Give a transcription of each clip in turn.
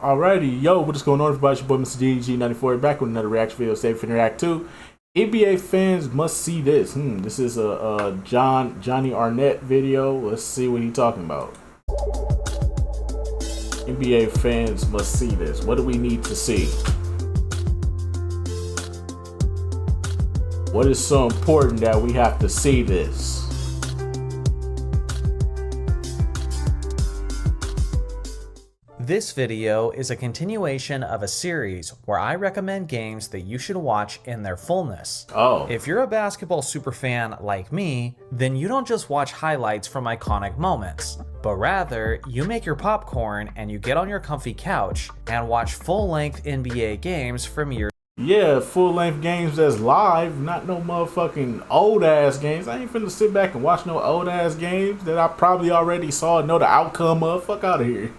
Alrighty, yo, what is going on, everybody? It's your boy, Mr. DG94, back with another reaction video, Save for React 2. NBA fans must see this. This is a Johnny Arnett video. Let's see what he's talking about. NBA fans must see this. What do we need to see? What is so important that we have to see this? This video is a continuation of a series where I recommend games that you should watch in their fullness. If you're a basketball superfan like me, then you don't just watch highlights from iconic moments, but rather you make your popcorn and you get on your comfy couch and watch full-length NBA games from years. Yeah, full-length games that's live, not no motherfucking old-ass games. I ain't finna sit back and watch no old-ass games that I probably already saw and know the outcome of. Fuck out of here.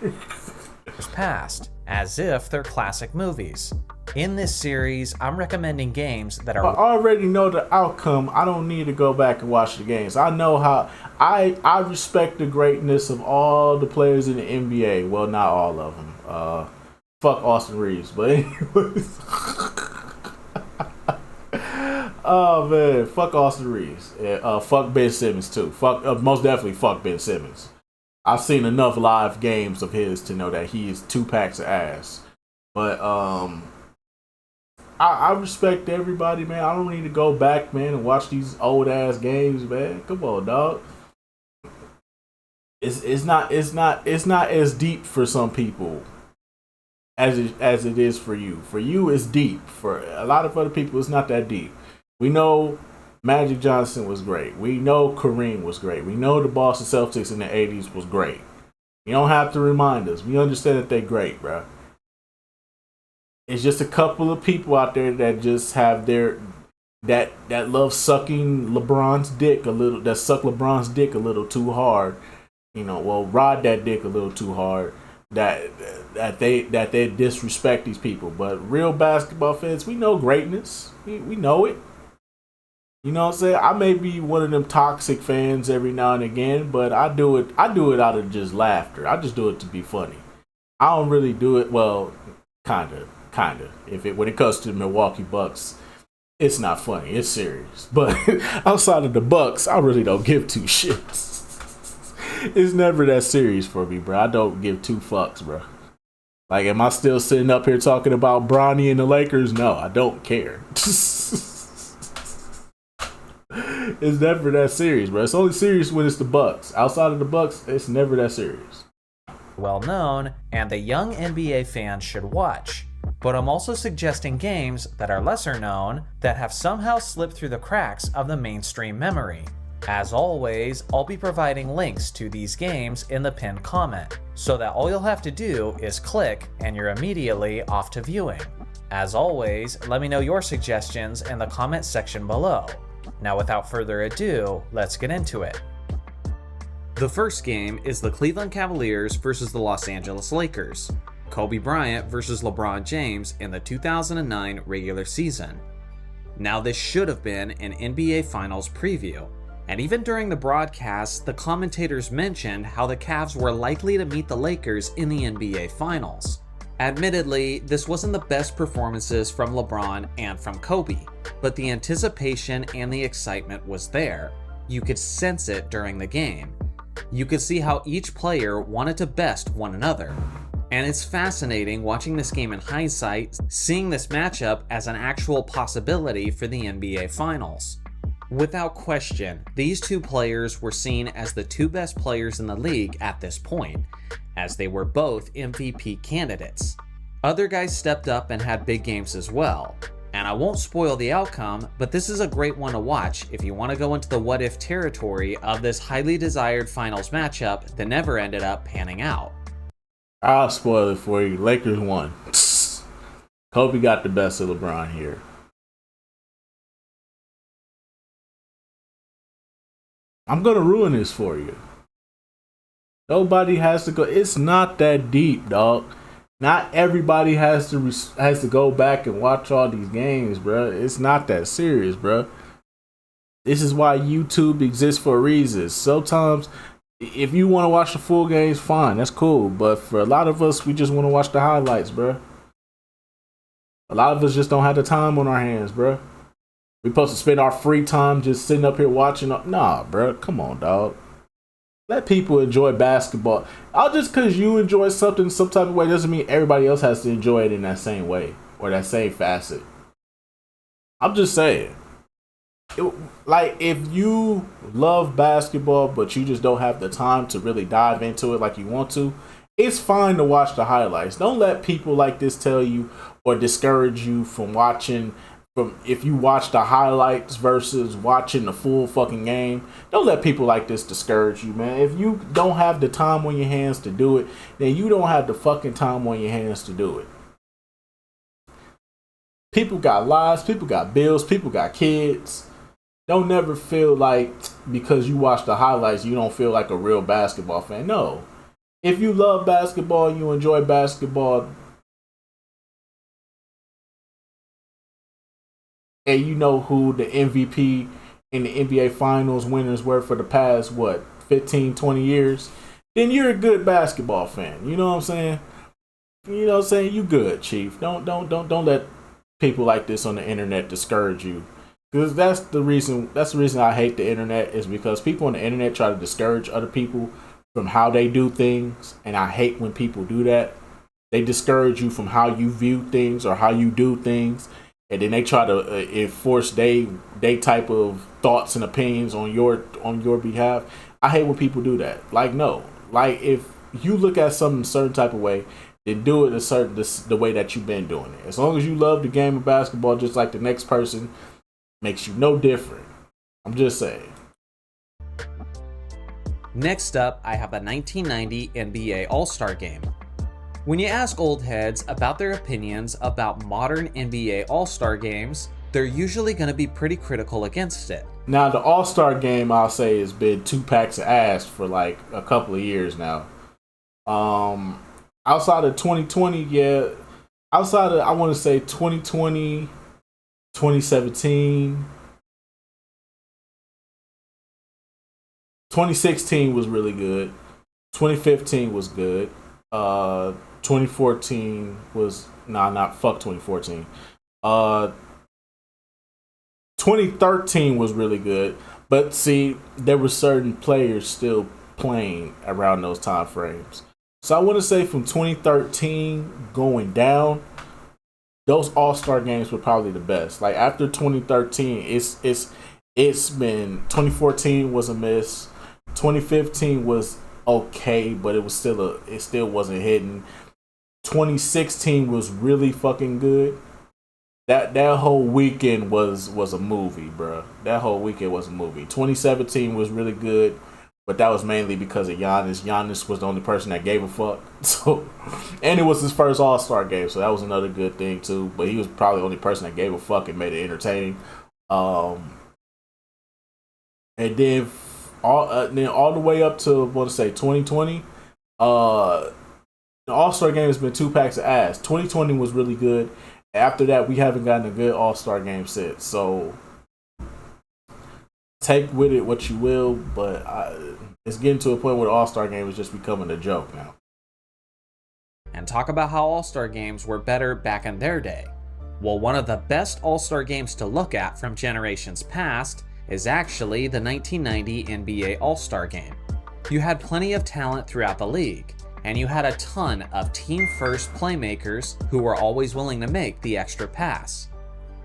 Past, as if they're classic movies. In this series, I'm recommending games that are... I already know the outcome. I don't need to go back and watch the games. I know how... I respect the greatness of all the players in the NBA. Well, not all of them. Fuck Austin Reeves. But anyways... Oh, man. Fuck Austin Reeves. Fuck Ben Simmons, too. Most definitely fuck Ben Simmons. I've seen enough live games of his to know that he is 2 packs of ass. But I respect everybody, man. I don't need to go back, man, and watch these old ass games, man. Come on, dog. It's not as deep for some people as it is for you. For you, it's deep. For a lot of other people, it's not that deep. We know Magic Johnson was great. We know Kareem was great. We know the Boston Celtics in the 80s was great. You don't have to remind us. We understand that they're great, bro. It's just a couple of people out there that just have their that love sucking LeBron's dick a little, that suck LeBron's dick a little too hard. You know, well, ride that dick a little too hard. That they disrespect these people. But real basketball fans, we know greatness. We know it. You know what I'm saying? I may be one of them toxic fans every now and again, but I do it out of just laughter. I just do it to be funny. I don't really do it, well, kinda. When it comes to the Milwaukee Bucks, it's not funny, it's serious. But outside of the Bucks, I really don't give two shits. It's never that serious for me, bro. I don't give 2 fucks, bro. Like, am I still sitting up here talking about Bronny and the Lakers? No, I don't care. It's never that serious, bro. It's only serious when it's the Bucks. Outside of the Bucks, it's never that serious. Well known, and the young NBA fans should watch. But I'm also suggesting games that are lesser known that have somehow slipped through the cracks of the mainstream memory. As always, I'll be providing links to these games in the pinned comment, so that all you'll have to do is click and you're immediately off to viewing. As always, let me know your suggestions in the comment section below. Now, without further ado, let's get into it. The first game is the Cleveland Cavaliers versus the Los Angeles Lakers. Kobe Bryant versus LeBron James in the 2009 regular season. Now, this should have been an NBA Finals preview, and even during the broadcast, the commentators mentioned how the Cavs were likely to meet the Lakers in the NBA Finals. Admittedly, this wasn't the best performances from LeBron and from Kobe, but the anticipation and the excitement was there. You could sense it during the game. You could see how each player wanted to best one another. And it's fascinating watching this game in hindsight, seeing this matchup as an actual possibility for the NBA Finals. Without question, these 2 players were seen as the 2 best players in the league at this point, as they were both MVP candidates. Other guys stepped up and had big games as well. And I won't spoil the outcome, but this is a great one to watch if you want to go into the what-if territory of this highly desired finals matchup that never ended up panning out. I'll spoil it for you. Lakers won. Kobe got the best of LeBron here. I'm gonna ruin this for you. Nobody has to go. It's not that deep, dog. Not everybody has to go back and watch all these games, bro. It's not that serious, bro. This is why YouTube exists for a reason. Sometimes If you want to watch the full games, fine, that's cool. But for a lot of us, we just want to watch the highlights, bro. A lot of us just don't have the time on our hands, bro. We supposed to spend our free time just sitting up here watching. Nah, bro, come on, dog. Let people enjoy basketball. I'll just because you enjoy something some type of way doesn't mean everybody else has to enjoy it in that same way or that same facet. I'm just saying. Like, if you love basketball but you just don't have the time to really dive into it like you want to, it's fine to watch the highlights. Don't let people like this tell you or discourage you from watching. From if you watch the highlights versus watching the full fucking game, don't let people like this discourage you, man. If you don't have the time on your hands to do it, then you don't have the fucking time on your hands to do it. People got lives, people got bills, people got kids. Don't never feel like because you watch the highlights, you don't feel like a real basketball fan. No. If you love basketball, you enjoy basketball, and you know who the MVP and the NBA Finals winners were for the past, 15, 20 years, then you're a good basketball fan. You know what I'm saying? You know what I'm saying? You good, Chief. Don't let people like this on the internet discourage you. Because that's the reason I hate the internet, is because people on the internet try to discourage other people from how they do things, and I hate when people do that. They discourage you from how you view things or how you do things, and then they try to enforce they type of thoughts and opinions on your behalf. I hate when people do that. Like, no, like if you look at something a certain type of way, then do it the way that you've been doing it. As long as you love the game of basketball, just like the next person, makes you no different. I'm just saying. Next up, I have the 1990 NBA All-Star Game. When you ask old heads about their opinions about modern NBA All-Star games, they're usually going to be pretty critical against it. Now, the All-Star Game, I'll say, has been 2 packs of ass for like a couple of years now. Outside of 2020, yeah. Outside of, I want to say 2020, 2017, 2016 was really good. 2015 was good. 2014 was fuck 2014. 2013 was really good, but see, there were certain players still playing around those time frames. So I want to say from 2013 going down, those All-Star games were probably the best. Like after 2013, it's been 2014 was a miss. 2015 was okay, but it still wasn't hitting. 2016 was really fucking good. That whole weekend was a movie, bro. That whole weekend was a movie. 2017 was really good, but that was mainly because of Giannis. Giannis was the only person that gave a fuck. So, and it was his first All-Star game, so that was another good thing too. But he was probably the only person that gave a fuck and made it entertaining. And then all the way up to 2020. The All-Star game has been 2 packs of ass. 2020 was really good. After that, we haven't gotten a good All-Star game since. So take with it what you will, but it's getting to a point where the All-Star game is just becoming a joke now. And talk about how All-Star games were better back in their day. Well, one of the best All-Star games to look at from generations past is actually the 1990 NBA All-Star Game. You had plenty of talent throughout the league, and you had a ton of team-first playmakers who were always willing to make the extra pass.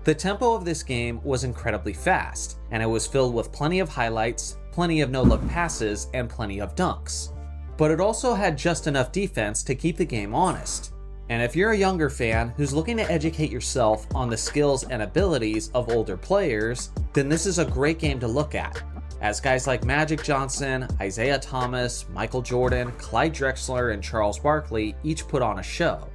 The tempo of this game was incredibly fast, and it was filled with plenty of highlights, plenty of no-look passes, and plenty of dunks. But it also had just enough defense to keep the game honest. And if you're a younger fan who's looking to educate yourself on the skills and abilities of older players, then this is a great game to look at, as guys like Magic Johnson, Isaiah Thomas, Michael Jordan, Clyde Drexler, and Charles Barkley each put on a show.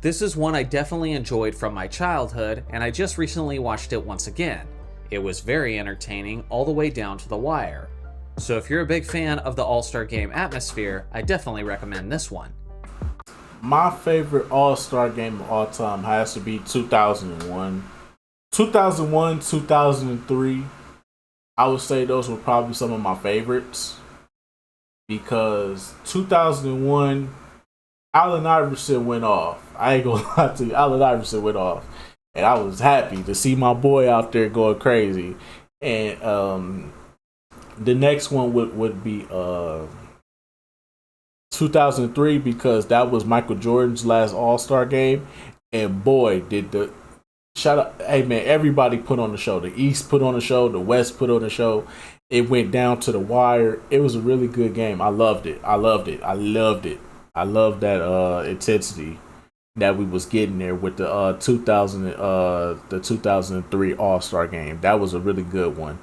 This is one I definitely enjoyed from my childhood, and I just recently watched it once again. It was very entertaining all the way down to the wire. So if you're a big fan of the All-Star Game atmosphere, I definitely recommend this one. My favorite All-Star game of all time has to be 2001. 2001, 2003, I would say those were probably some of my favorites. because 2001, Allen Iverson went off. I ain't gonna lie to you, Allen Iverson went off, and I was happy to see my boy out there going crazy. And the next one would be 2003 because that was Michael Jordan's last All-Star game, and boy did the shout out, hey man, everybody put on the show. The East put on the show, the West put on the show. It went down to the wire. It was a really good game. I loved it. I loved that intensity that we was getting there with the 2003 All-Star game. That was a really good one.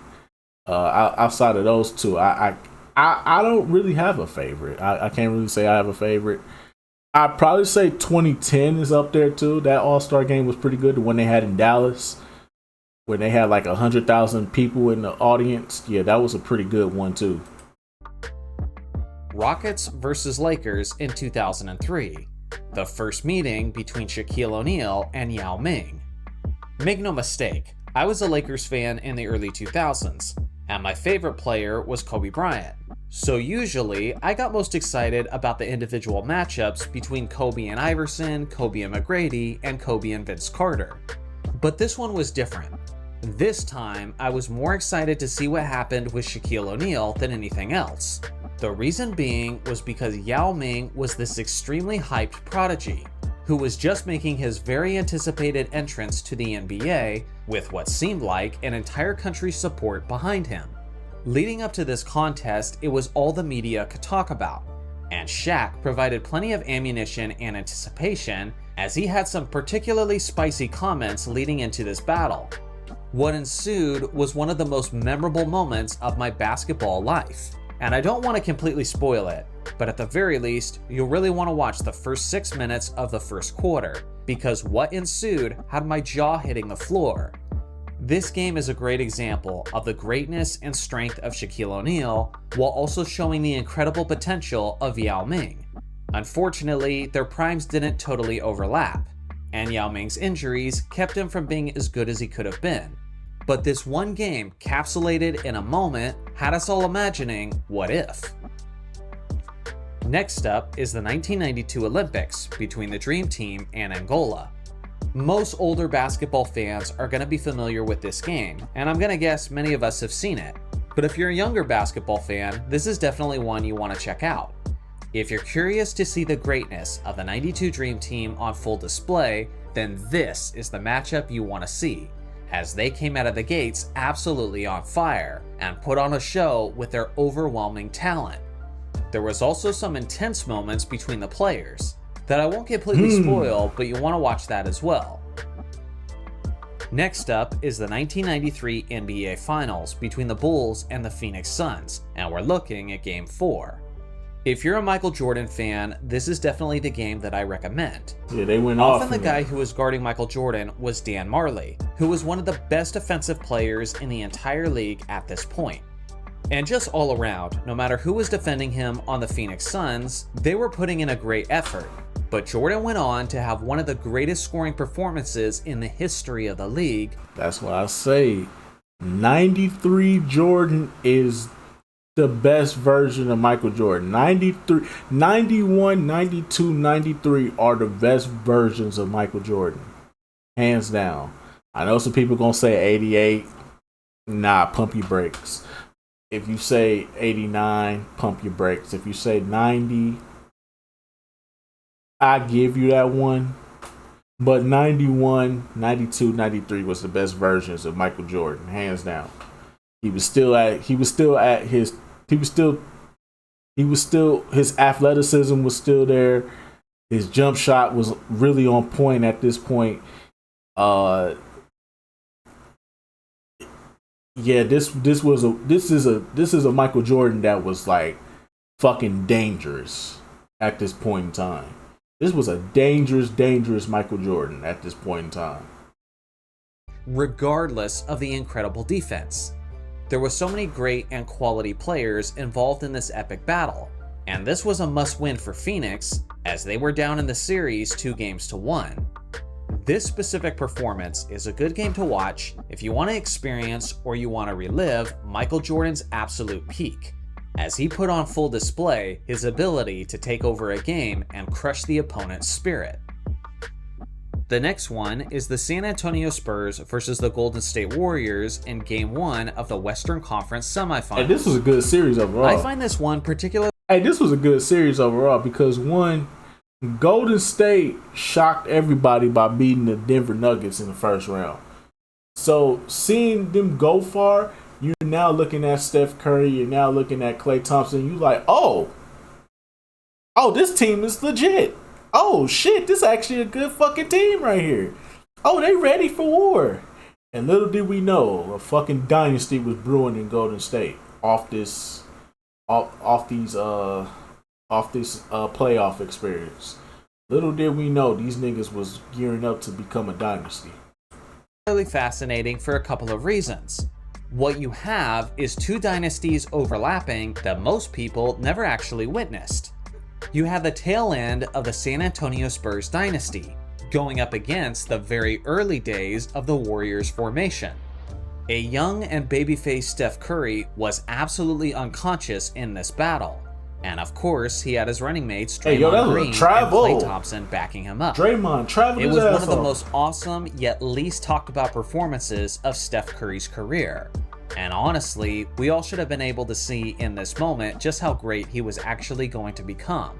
Outside of those two, I don't really have a favorite. I can't really say I have a favorite. I'd probably say 2010 is up there too. That All-Star game was pretty good. The one they had in Dallas, where they had like 100,000 people in the audience. Yeah, that was a pretty good one too. Rockets versus Lakers in 2003. The first meeting between Shaquille O'Neal and Yao Ming. Make no mistake, I was a Lakers fan in the early 2000s, and my favorite player was Kobe Bryant. So usually, I got most excited about the individual matchups between Kobe and Iverson, Kobe and McGrady, and Kobe and Vince Carter. But this one was different. This time, I was more excited to see what happened with Shaquille O'Neal than anything else. The reason being was because Yao Ming was this extremely hyped prodigy, who was just making his very anticipated entrance to the NBA with what seemed like an entire country's support behind him. Leading up to this contest, it was all the media could talk about, and Shaq provided plenty of ammunition and anticipation as he had some particularly spicy comments leading into this battle. What ensued was one of the most memorable moments of my basketball life, and I don't want to completely spoil it, but at the very least, you'll really want to watch the first 6 minutes of the first quarter, because what ensued had my jaw hitting the floor. This game is a great example of the greatness and strength of Shaquille O'Neal, while also showing the incredible potential of Yao Ming. Unfortunately, their primes didn't totally overlap, and Yao Ming's injuries kept him from being as good as he could have been. But this one game, capsulated in a moment, had us all imagining, what if? Next up is the 1992 Olympics between the Dream Team and Angola. Most older basketball fans are going to be familiar with this game, and I'm going to guess many of us have seen it. But if you're a younger basketball fan, this is definitely one you want to check out. If you're curious to see the greatness of the 92 Dream Team on full display, then this is the matchup you want to see, as they came out of the gates absolutely on fire and put on a show with their overwhelming talent. There was also some intense moments between the players that I won't completely spoil, but you want to watch that as well. Next up is the 1993 NBA Finals between the Bulls and the Phoenix Suns, and we're looking at Game 4. If you're a Michael Jordan fan, this is definitely the game that I recommend. Yeah, they went off. Often the guy who was guarding Michael Jordan was Dan Marley, who was one of the best offensive players in the entire league at this point. And just all around, no matter who was defending him on the Phoenix Suns, they were putting in a great effort. But Jordan went on to have one of the greatest scoring performances in the history of the league. That's why I say 93 Jordan is the best version of Michael Jordan. 93, 91, 92, 93 are the best versions of Michael Jordan. Hands down. I know some people going to say 88. Nah, pump your brakes. If you say 89, pump your brakes. If you say 90, I give you that one. But 91, 92, 93 was the best versions of Michael Jordan, hands down. His athleticism was still there. His jump shot was really on point at this point. Yeah, this is a Michael Jordan that was like fucking dangerous at this point in time. This was a dangerous Michael Jordan at this point in time. Regardless of the incredible defense, there were so many great and quality players involved in this epic battle, and this was a must-win for Phoenix as they were down in the series 2-1. This specific performance is a good game to watch if you want to experience or you want to relive Michael Jordan's absolute peak, as he put on full display his ability to take over a game and crush the opponent's spirit. The next one is the San Antonio Spurs versus the Golden State Warriors in Game 1 of the Western Conference semifinals. Hey, this was a good series overall. I find this one particularly... Hey, this was a good series overall because, one, Golden State shocked everybody by beating the Denver Nuggets in the first round. So, seeing them go far, you're now looking at Steph Curry, you're now looking at Klay Thompson, you're like, oh, this team is legit. Oh, shit, this is actually a good fucking team right here. Oh, they ready for war. And little did we know, a fucking dynasty was brewing in Golden State off this playoff experience. Little did we know these niggas was gearing up to become a dynasty. Really fascinating for a couple of reasons. What you have is two dynasties overlapping that most people never actually witnessed. You have the tail end of the San Antonio Spurs dynasty, going up against the very early days of the Warriors formation. A young and babyface Steph Curry was absolutely unconscious in this battle. And of course, he had his running mates Draymond Green and Klay Thompson backing him up. Draymond traveled his ass off. It was one of the most awesome yet least talked about performances of Steph Curry's career. And honestly, we all should have been able to see in this moment just how great he was actually going to become.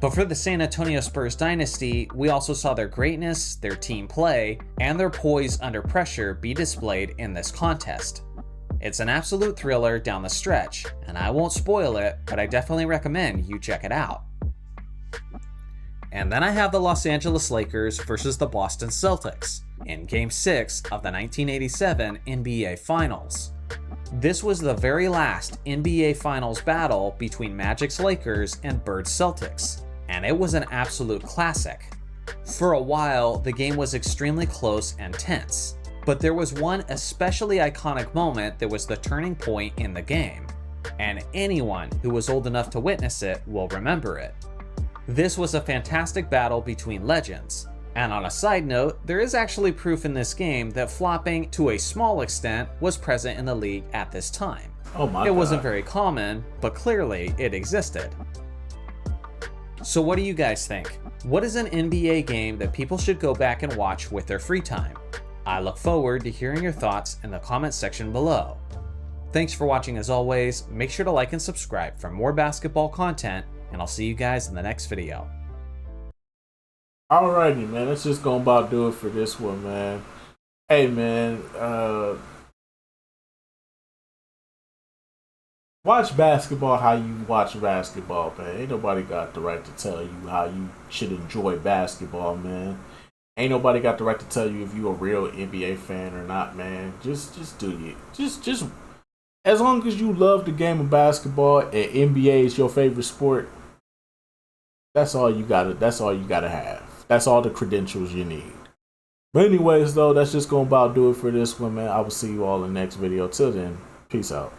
But for the San Antonio Spurs dynasty, we also saw their greatness, their team play, and their poise under pressure be displayed in this contest. It's an absolute thriller down the stretch, and I won't spoil it, but I definitely recommend you check it out. And then I have the Los Angeles Lakers versus the Boston Celtics in Game 6 of the 1987 NBA Finals. This was the very last NBA Finals battle between Magic's Lakers and Bird's Celtics, and it was an absolute classic. For a while, the game was extremely close and tense, but there was one especially iconic moment that was the turning point in the game, and anyone who was old enough to witness it will remember it. This was a fantastic battle between legends, and on a side note, there is actually proof in this game that flopping to a small extent was present in the league at this time. Oh my God. It wasn't very common, but clearly it existed. So what do you guys think? What is an NBA game that people should go back and watch with their free time? I look forward to hearing your thoughts in the comments section below. Thanks for watching as always, make sure to like and subscribe for more basketball content, and I'll see you guys in the next video. Alrighty, man. Let's just go about do it for this one, man. Hey, man. Watch basketball how you watch basketball, man. Ain't nobody got the right to tell you how you should enjoy basketball, man. Ain't nobody got the right to tell you if you a real NBA fan or not, man. Just do it. Just as long as you love the game of basketball and NBA is your favorite sport, that's all you gotta have. That's all the credentials you need. But anyways, though, that's just gonna about do it for this one, man. I will see you all in the next video. Till then, peace out.